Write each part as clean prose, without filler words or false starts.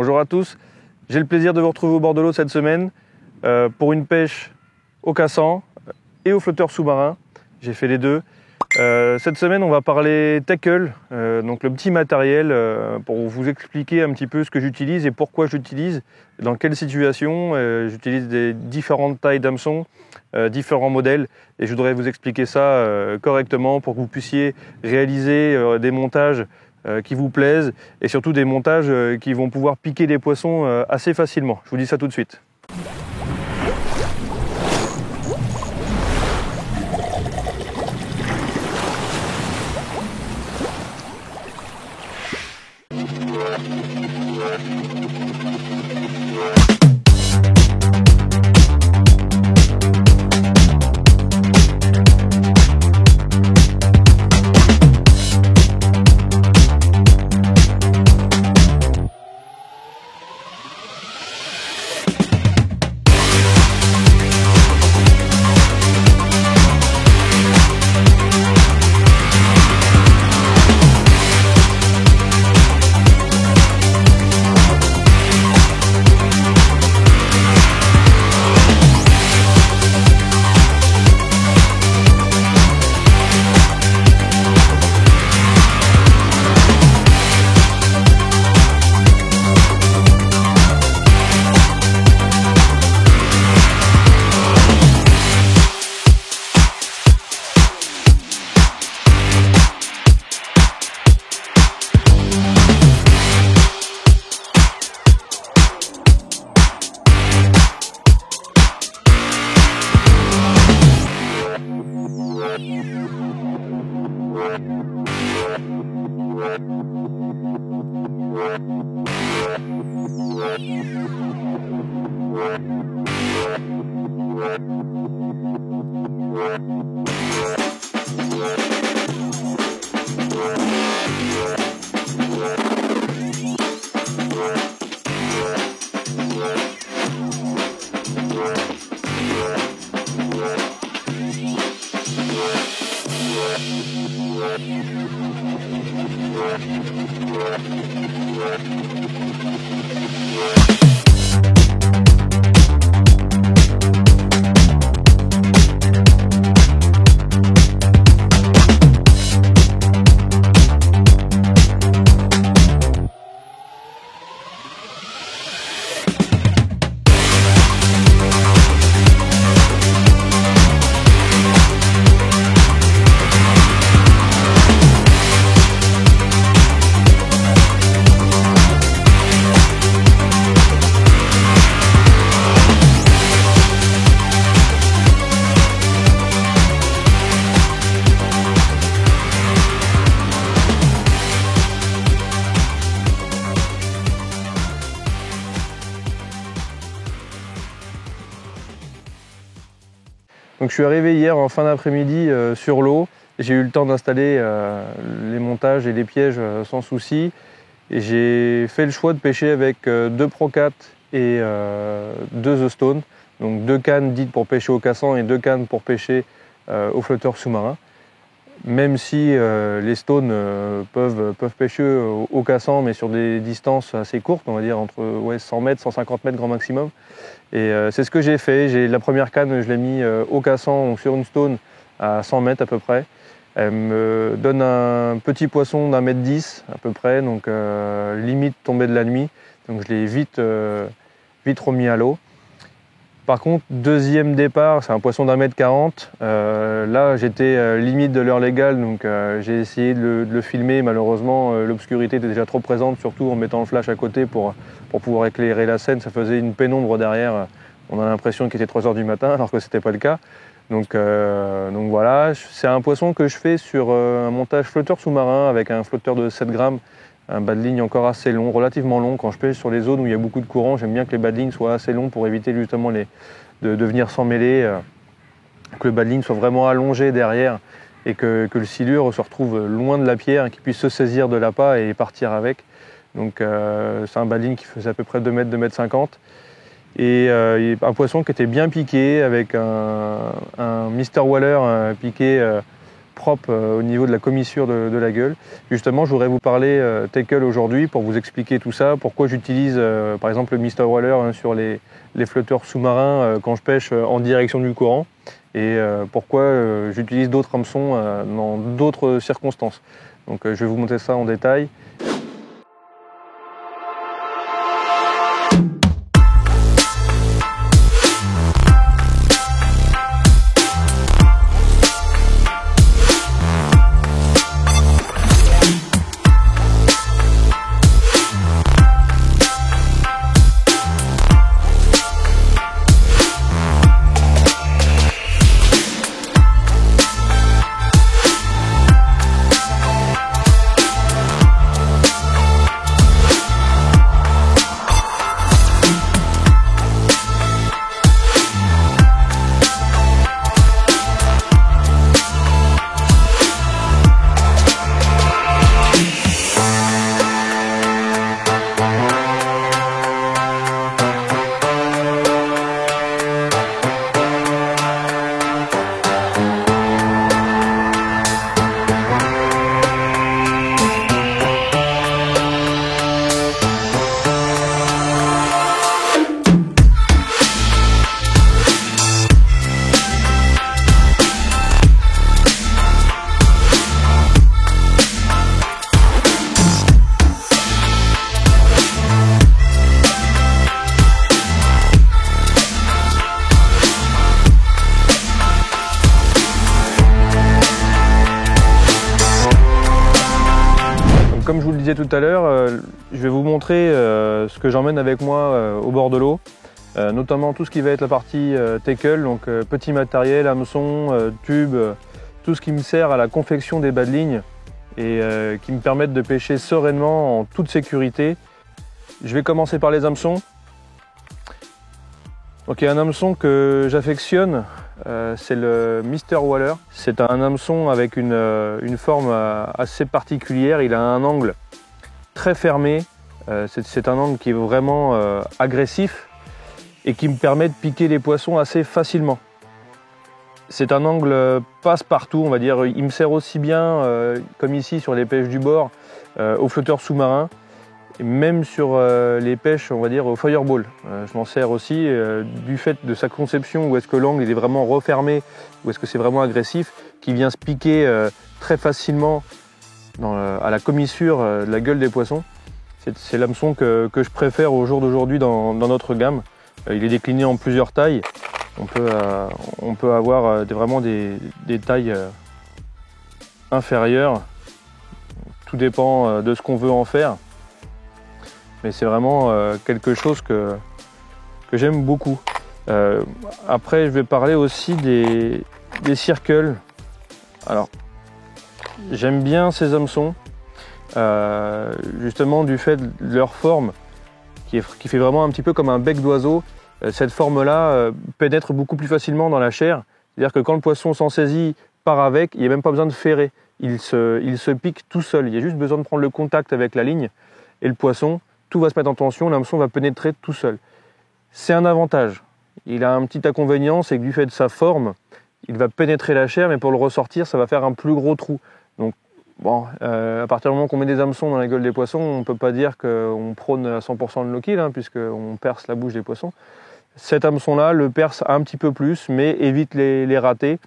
Bonjour à tous, j'ai le plaisir de vous retrouver au bord de l'eau cette semaine pour une pêche au cassant et au flotteur sous-marin. J'ai fait les deux. Cette semaine, on va parler tackle, donc le petit matériel pour vous expliquer un petit peu ce que j'utilise et pourquoi j'utilise, dans quelle situation. J'utilise des différentes tailles d'hameçons, différents modèles, et je voudrais vous expliquer ça correctement pour que vous puissiez réaliser des montages qui vous plaisent et surtout des montages qui vont pouvoir piquer des poissons assez facilement. Je vous dis ça tout de suite. Donc je suis arrivé hier en fin d'après-midi sur l'eau. J'ai eu le temps d'installer les montages et les pièges sans souci. Et j'ai fait le choix de pêcher avec 2 Pro-Cat et 2 The Stone. Donc 2 cannes dites pour pêcher au cassant et 2 cannes pour pêcher au flotteur sous-marin. Même si les stones peuvent pêcher au cassant, mais sur des distances assez courtes, on va dire entre 100 mètres, 150 mètres grand maximum. Et c'est ce que j'ai fait. La première canne, je l'ai mis au cassant, donc sur une stone à 100 mètres à peu près. Elle me donne un petit poisson d'1,10 m à peu près, donc limite tombée de la nuit. Donc je l'ai vite remis à l'eau. Par contre, deuxième départ, c'est un poisson d'1,40 m. Là, j'étais limite de l'heure légale, donc j'ai essayé de le filmer. Malheureusement, l'obscurité était déjà trop présente, surtout en mettant le flash à côté pour pouvoir éclairer la scène. Ça faisait une pénombre derrière. On a l'impression qu'il était 3 h du matin, alors que ce n'était pas le cas. Donc voilà, c'est un poisson que je fais sur un montage flotteur sous-marin avec un flotteur de 7 grammes. Un bas de ligne encore assez long, relativement long. Quand je pêche sur les zones où il y a beaucoup de courant, j'aime bien que les bas de ligne soient assez longs pour éviter justement de venir s'emmêler, que le bas de ligne soit vraiment allongé derrière et que le silure se retrouve loin de la pierre et qu'il puisse se saisir de l'appât et partir avec. Donc c'est un bas de ligne qui faisait à peu près 2 mètres, 2 mètres 50. Et un poisson qui était bien piqué avec un Mr. Waller piqué propre au niveau de la commissure de la gueule. Justement, je voudrais vous parler tackle aujourd'hui pour vous expliquer tout ça, pourquoi j'utilise par exemple le Mr. Waller sur les flotteurs sous-marins quand je pêche en direction du courant et pourquoi j'utilise d'autres hameçons dans d'autres circonstances. Donc je vais vous montrer ça en détail. Comme je vous le disais tout à l'heure, je vais vous montrer ce que j'emmène avec moi au bord de l'eau, notamment tout ce qui va être la partie tackle, donc petit matériel, hameçon, tube, tout ce qui me sert à la confection des bas de ligne et qui me permettent de pêcher sereinement en toute sécurité. Je vais commencer par les hameçons. Donc il y a un hameçon que j'affectionne, c'est le Mr. Waller. C'est un hameçon avec une forme assez particulière, il a un angle très fermé, c'est un angle qui est vraiment agressif et qui me permet de piquer les poissons assez facilement. C'est un angle passe-partout, on va dire, il me sert aussi bien, comme ici sur les pêches du bord, aux flotteurs sous-marins, et même sur les pêches, on va dire, au fireball. Je m'en sers aussi du fait de sa conception, où est-ce que l'angle il est vraiment refermé, où est-ce que c'est vraiment agressif, qui vient se piquer très facilement à la commissure de la gueule des poissons. C'est l'hameçon que je préfère au jour d'aujourd'hui dans notre gamme. Il est décliné en plusieurs tailles. On peut avoir vraiment des tailles inférieures. Tout dépend de ce qu'on veut en faire. Mais c'est vraiment quelque chose que j'aime beaucoup. Après, je vais parler aussi des circles. Alors, j'aime bien ces hameçons, justement du fait de leur forme, qui fait vraiment un petit peu comme un bec d'oiseau. Cette forme-là pénètre beaucoup plus facilement dans la chair. C'est-à-dire que quand le poisson s'en saisit, part avec, il n'y a même pas besoin de ferrer. Il se pique tout seul. Il y a juste besoin de prendre le contact avec la ligne et le poisson. Tout va se mettre en tension, l'hameçon va pénétrer tout seul. C'est un avantage. Il a un petit inconvénient, c'est que du fait de sa forme, il va pénétrer la chair, mais pour le ressortir, ça va faire un plus gros trou. Donc, bon, à partir du moment qu'on met des hameçons dans la gueule des poissons, on ne peut pas dire qu'on prône à 100% le no-kill, puisqu'on perce la bouche des poissons. Cet hameçon-là le perce un petit peu plus, mais évite les ratés.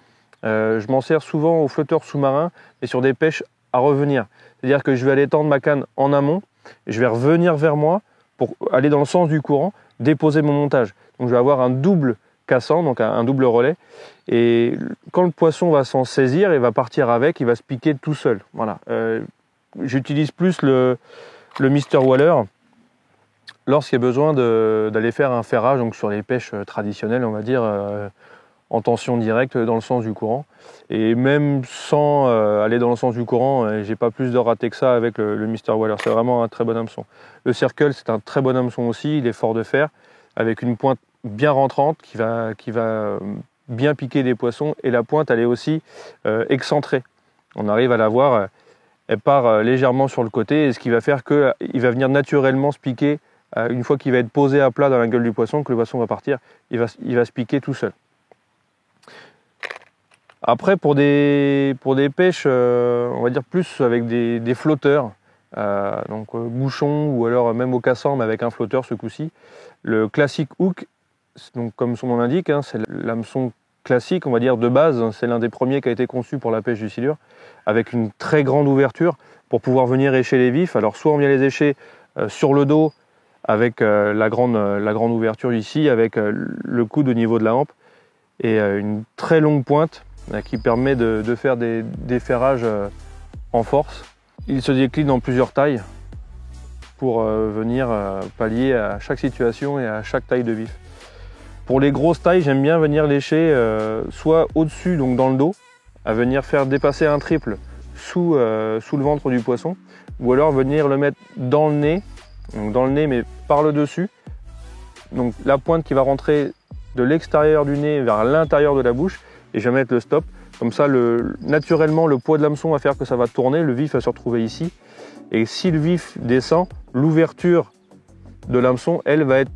Je m'en sers souvent aux flotteurs sous-marins et sur des pêches à revenir. C'est-à-dire que je vais aller tendre ma canne en amont, je vais revenir vers moi pour aller dans le sens du courant, déposer mon montage. Donc je vais avoir un double cassant, donc un double relais. Et quand le poisson va s'en saisir, il va partir avec, il va se piquer tout seul. Voilà. J'utilise plus le Mr. Waller lorsqu'il y a besoin d'aller faire un ferrage, donc sur les pêches traditionnelles, on va dire, en tension directe dans le sens du courant. Et même sans aller dans le sens du courant, j'ai pas plus de ratés que ça avec le Mr. Waller. C'est vraiment un très bon hameçon. Le Circle, c'est un très bon hameçon aussi, il est fort de fer, avec une pointe bien rentrante qui va bien piquer les poissons, et la pointe elle est aussi excentrée. On arrive à la voir, elle part légèrement sur le côté, et ce qui va faire qu'il va venir naturellement se piquer une fois qu'il va être posé à plat dans la gueule du poisson, que le poisson va partir, il va se piquer tout seul. Après, pour des pêches, on va dire plus avec des flotteurs, donc bouchon ou alors même au cassant, mais avec un flotteur ce coup-ci. Le classic hook, donc comme son nom l'indique, hein, c'est l'hameçon classique, on va dire de base. C'est l'un des premiers qui a été conçu pour la pêche du silure, avec une très grande ouverture pour pouvoir venir écher les vifs. Alors soit on vient les écher sur le dos avec la grande ouverture ici, avec le coude au niveau de la hampe et une très longue pointe qui permet de faire des ferrages en force. Il se décline en plusieurs tailles pour venir pallier à chaque situation et à chaque taille de vif. Pour les grosses tailles, j'aime bien venir lécher soit au-dessus, donc dans le dos, à venir faire dépasser un triple sous le ventre du poisson, ou alors venir le mettre dans le nez, donc dans le nez mais par le dessus, donc la pointe qui va rentrer de l'extérieur du nez vers l'intérieur de la bouche, et je vais mettre le stop. Comme ça, naturellement, le poids de l'hameçon va faire que ça va tourner, le vif va se retrouver ici, et si le vif descend, l'ouverture de l'hameçon, elle va être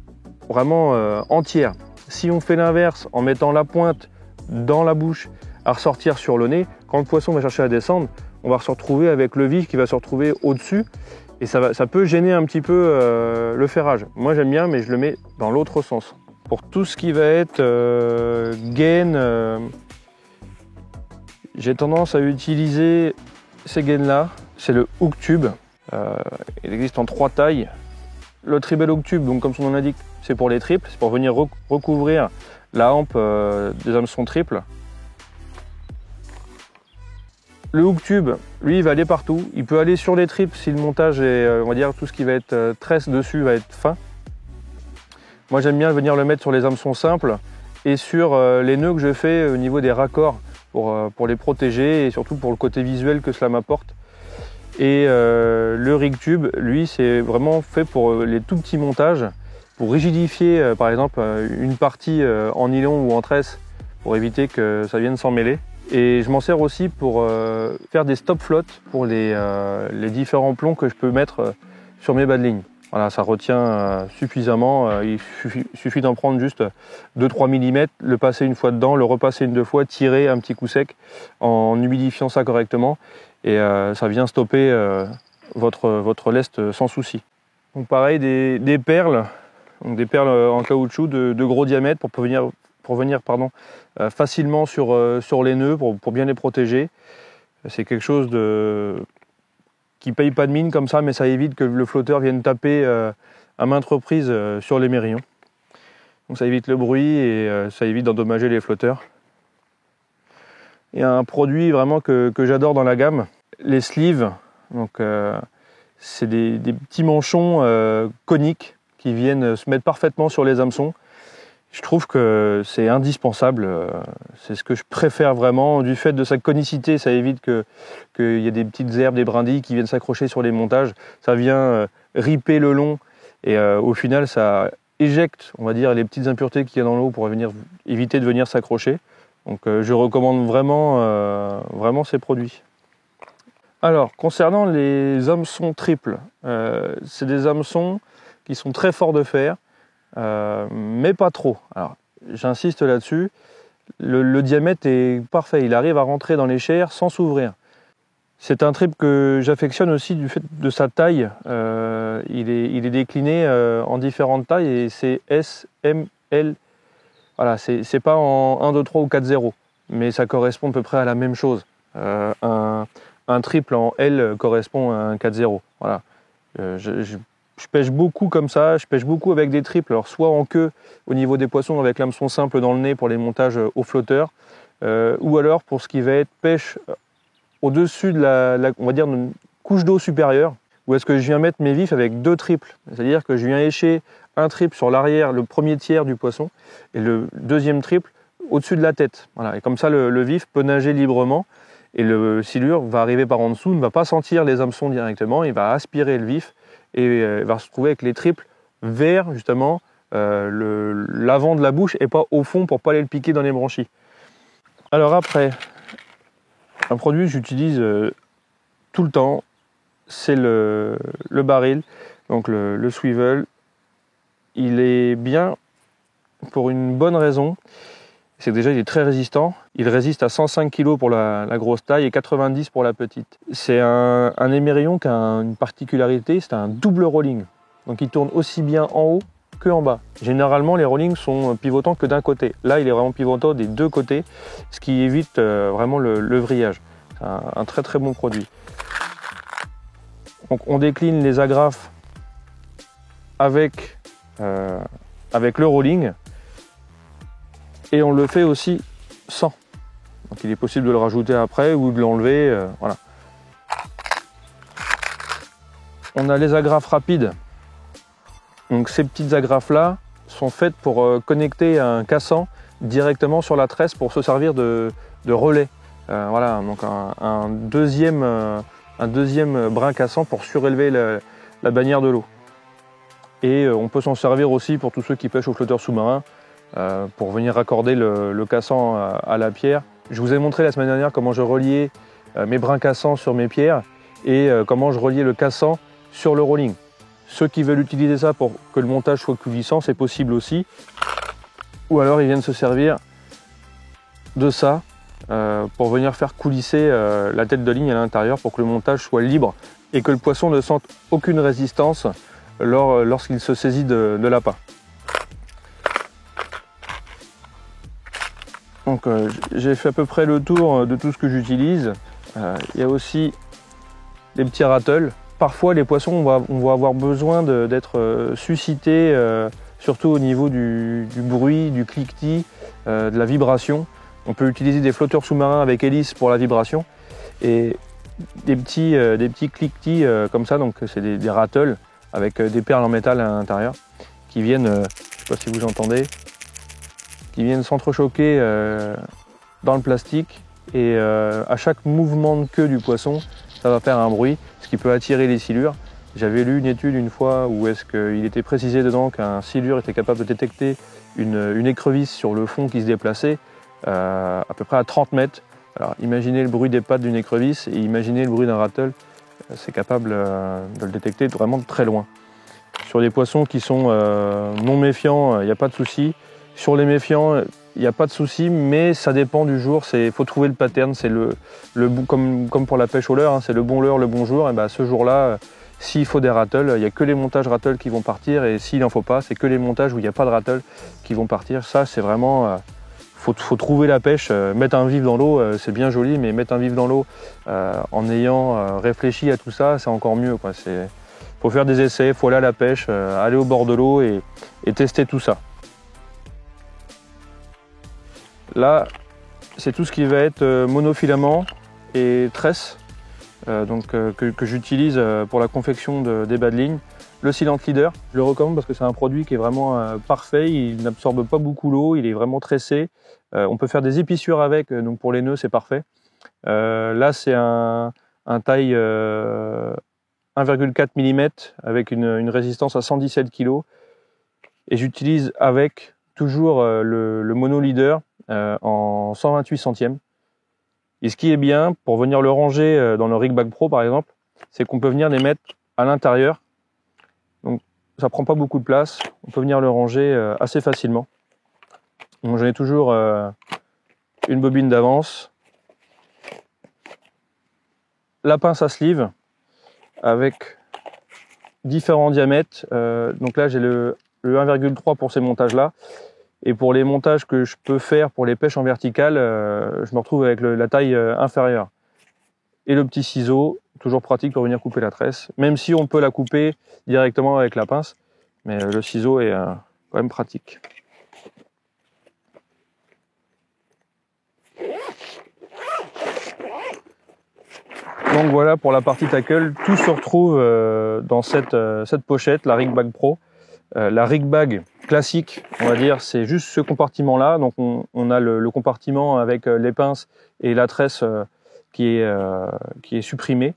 vraiment entière. Si on fait l'inverse en mettant la pointe dans la bouche à ressortir sur le nez, quand le poisson va chercher à descendre, on va se retrouver avec le vif qui va se retrouver au-dessus et ça peut gêner un petit peu le ferrage. Moi j'aime bien, mais je le mets dans l'autre sens. Pour tout ce qui va être gaine, j'ai tendance à utiliser ces gaines-là. C'est le hook tube. Il existe en 3 tailles. Le treble hook tube, donc comme son nom l'indique, c'est pour les triples, c'est pour venir recouvrir la hampe des hameçons triples. Le hook tube, lui, il va aller partout. Il peut aller sur les triples si le montage est, on va dire, tout ce qui va être tresse dessus va être fin. Moi, j'aime bien venir le mettre sur les hameçons simples et sur les nœuds que je fais au niveau des raccords pour les protéger et surtout pour le côté visuel que cela m'apporte. Et le rig tube, lui, c'est vraiment fait pour les tout petits montages, pour rigidifier par exemple une partie en nylon ou en tresse pour éviter que ça vienne s'en mêler. Et je m'en sers aussi pour faire des stop flottes pour les différents plombs que je peux mettre sur mes bas de ligne. Voilà, ça retient suffisamment, il suffit d'en prendre juste 2-3 mm, le passer une fois dedans, le repasser une 2 fois, tirer un petit coup sec en humidifiant ça correctement et ça vient stopper votre lest sans souci. Donc pareil, des perles, donc des perles en caoutchouc de gros diamètre pour venir facilement sur les nœuds pour bien les protéger. C'est quelque chose qui paye pas de mine comme ça, mais ça évite que le flotteur vienne taper à maintes reprises sur les mérillons. Donc ça évite le bruit et ça évite d'endommager les flotteurs. Il y a un produit vraiment que j'adore dans la gamme, les sleeves. Donc c'est des petits manchons coniques qui viennent se mettre parfaitement sur les hameçons. Je trouve que c'est indispensable, c'est ce que je préfère vraiment. Du fait de sa conicité, ça évite qu'il y ait des petites herbes, des brindilles qui viennent s'accrocher sur les montages. Ça vient ripper le long et au final ça éjecte, on va dire, les petites impuretés qu'il y a dans l'eau pour éviter de venir s'accrocher. Donc je recommande vraiment ces produits. Alors, concernant les hameçons triples, c'est des hameçons qui sont très forts de fer. Mais pas trop. Alors, j'insiste là-dessus. Le diamètre est parfait. Il arrive à rentrer dans les chairs sans s'ouvrir. C'est un triple que j'affectionne aussi du fait de sa taille. Il est décliné en différentes tailles et c'est S, M, L. Voilà, c'est pas en 1, 2, 3 ou 4, 0. Mais ça correspond à peu près à la même chose. Un triple en L correspond à un 4, 0. Voilà. Je pêche beaucoup comme ça, je pêche beaucoup avec des triples, alors soit en queue au niveau des poissons avec l'hameçon simple dans le nez pour les montages au flotteur, ou alors pour ce qui va être pêche au-dessus de on va dire une couche d'eau supérieure, où est-ce que je viens mettre mes vifs avec 2 triples, c'est-à-dire que je viens écher un triple sur l'arrière, le premier tiers du poisson, et le deuxième triple au-dessus de la tête. Voilà. Et comme ça le vif peut nager librement, et le silure va arriver par en dessous, ne va pas sentir les hameçons directement, il va aspirer le vif, et va se trouver avec les triples vers justement l'avant de la bouche et pas au fond pour pas aller le piquer dans les branchies. Alors après, un produit que j'utilise tout le temps, c'est le baril, donc le swivel. Il est bien pour une bonne raison, c'est que déjà il est très résistant. Il résiste à 105 kg pour la grosse taille et 90 pour la petite. C'est un émerillon qui a une particularité, c'est un double rolling. Donc il tourne aussi bien en haut que en bas. Généralement les rollings sont pivotants que d'un côté. Là il est vraiment pivotant des deux côtés, ce qui évite vraiment le vrillage. C'est un très très bon produit. Donc on décline les agrafes avec le rolling. Et on le fait aussi sans. Donc il est possible de le rajouter après ou de l'enlever. Voilà. On a les agrafes rapides. Donc ces petites agrafes là sont faites pour connecter un cassant directement sur la tresse pour se servir de relais. Voilà, donc un deuxième brin cassant pour surélever la bannière de l'eau. Et on peut s'en servir aussi pour tous ceux qui pêchent au flotteur sous-marin. Pour venir raccorder le cassant à la pierre. Je vous ai montré la semaine dernière comment je reliais mes brins cassants sur mes pierres et comment je reliais le cassant sur le rolling. Ceux qui veulent utiliser ça pour que le montage soit coulissant, c'est possible aussi. Ou alors ils viennent se servir de ça pour venir faire coulisser la tête de ligne à l'intérieur pour que le montage soit libre et que le poisson ne sente aucune résistance lorsqu'il se saisit de l'appât. Donc j'ai fait à peu près le tour de tout ce que j'utilise. Il y a aussi des petits rattles. Parfois les poissons on va avoir besoin d'être suscités, surtout au niveau du bruit, du cliquetis, de la vibration. On peut utiliser des flotteurs sous-marins avec hélice pour la vibration. Et des petits cliquetis comme ça, donc c'est des rattles avec des perles en métal à l'intérieur qui viennent, je ne sais pas si vous entendez, qui viennent s'entrechoquer dans le plastique et à chaque mouvement de queue du poisson, ça va faire un bruit, ce qui peut attirer les silures. J'avais lu une étude une fois où est-ce qu'il était précisé dedans qu'un silure était capable de détecter une écrevisse sur le fond qui se déplaçait à peu près à 30 mètres. Alors imaginez le bruit des pattes d'une écrevisse et imaginez le bruit d'un rattle, c'est capable de le détecter vraiment de très loin. Sur les poissons qui sont non méfiants, il n'y a pas de souci. Sur les méfiants, il n'y a pas de souci, mais ça dépend du jour. Il faut trouver le pattern. C'est comme pour la pêche au leurre, hein, c'est le bon leurre, le bon jour. Et ben, ce jour-là, s'il faut des rattles, il n'y a que les montages rattles qui vont partir. Et s'il n'en faut pas, c'est que les montages où il n'y a pas de rattles qui vont partir. Ça, c'est vraiment... faut trouver la pêche. Mettre un vif dans l'eau, c'est bien joli, mais mettre un vif dans l'eau en ayant réfléchi à tout ça, c'est encore mieux, quoi. Faut faire des essais, il faut aller à la pêche, aller au bord de l'eau et tester tout ça. Là, c'est tout ce qui va être monofilament et tresse que j'utilise pour la confection des bas de ligne. Le Sealant Leader, je le recommande parce que c'est un produit qui est vraiment parfait, il n'absorbe pas beaucoup l'eau, il est vraiment tressé. On peut faire des épissures avec, donc pour les nœuds c'est parfait. Là c'est un taille 1,4 mm avec une résistance à 117 kg. Et j'utilise avec toujours le Mono Leader en 128 centièmes. Et ce qui est bien, pour venir le ranger dans le Rig Bag Pro par exemple, c'est qu'on peut venir les mettre à l'intérieur. Donc ça prend pas beaucoup de place, on peut venir le ranger assez facilement. Donc j'en ai toujours une bobine d'avance, la pince à sleeve avec différents diamètres. Donc là j'ai le 1,3 pour ces montages là. Et pour les montages que je peux faire pour les pêches en verticale, je me retrouve avec la taille inférieure. Et le petit ciseau, toujours pratique pour venir couper la tresse, même si on peut la couper directement avec la pince, mais le ciseau est quand même pratique. Donc voilà pour la partie tackle, tout se retrouve dans cette pochette, la Rig Bag Pro. La Rig Bag classique, on va dire, c'est juste ce compartiment-là. Donc on a le compartiment avec les pinces et la tresse qui est supprimée.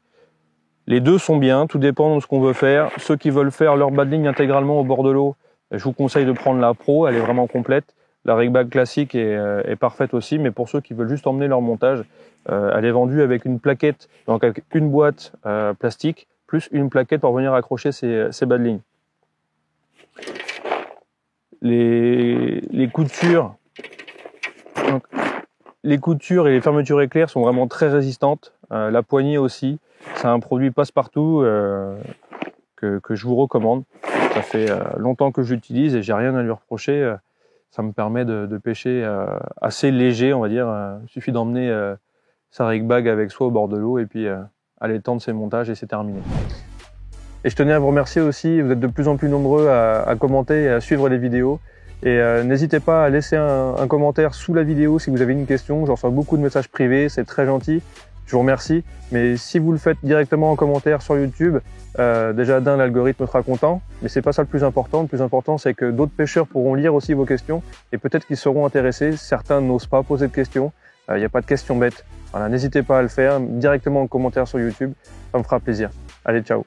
Les deux sont bien, tout dépend de ce qu'on veut faire. Ceux qui veulent faire leur bas de ligne intégralement au bord de l'eau, je vous conseille de prendre la Pro, elle est vraiment complète. La Rig Bag classique est parfaite aussi, mais pour ceux qui veulent juste emmener leur montage, elle est vendue avec une plaquette, donc avec une boîte plastique, plus une plaquette pour venir accrocher ces bas de ligne. Les coutures Donc, les coutures et les fermetures éclairs sont vraiment très résistantes. La poignée aussi. C'est un produit passe-partout que je vous recommande. Ça fait longtemps que j'utilise et j'ai rien à lui reprocher. Ça me permet de pêcher assez léger, on va dire. Il suffit d'emmener sa rig bag avec soi au bord de l'eau et puis aller tendre ses montages et c'est terminé. Et je tenais à vous remercier aussi, vous êtes de plus en plus nombreux à commenter et à suivre les vidéos. Et n'hésitez pas à laisser un commentaire sous la vidéo si vous avez une question. Je reçois beaucoup de messages privés, c'est très gentil. Je vous remercie. Mais si vous le faites directement en commentaire sur YouTube, déjà l'algorithme sera content. Mais c'est pas ça le plus important. Le plus important, c'est que d'autres pêcheurs pourront lire aussi vos questions et peut-être qu'ils seront intéressés. Certains n'osent pas poser de questions. Il n'y a pas de questions bêtes. Voilà, n'hésitez pas à le faire directement en commentaire sur YouTube. Ça me fera plaisir. Allez, ciao.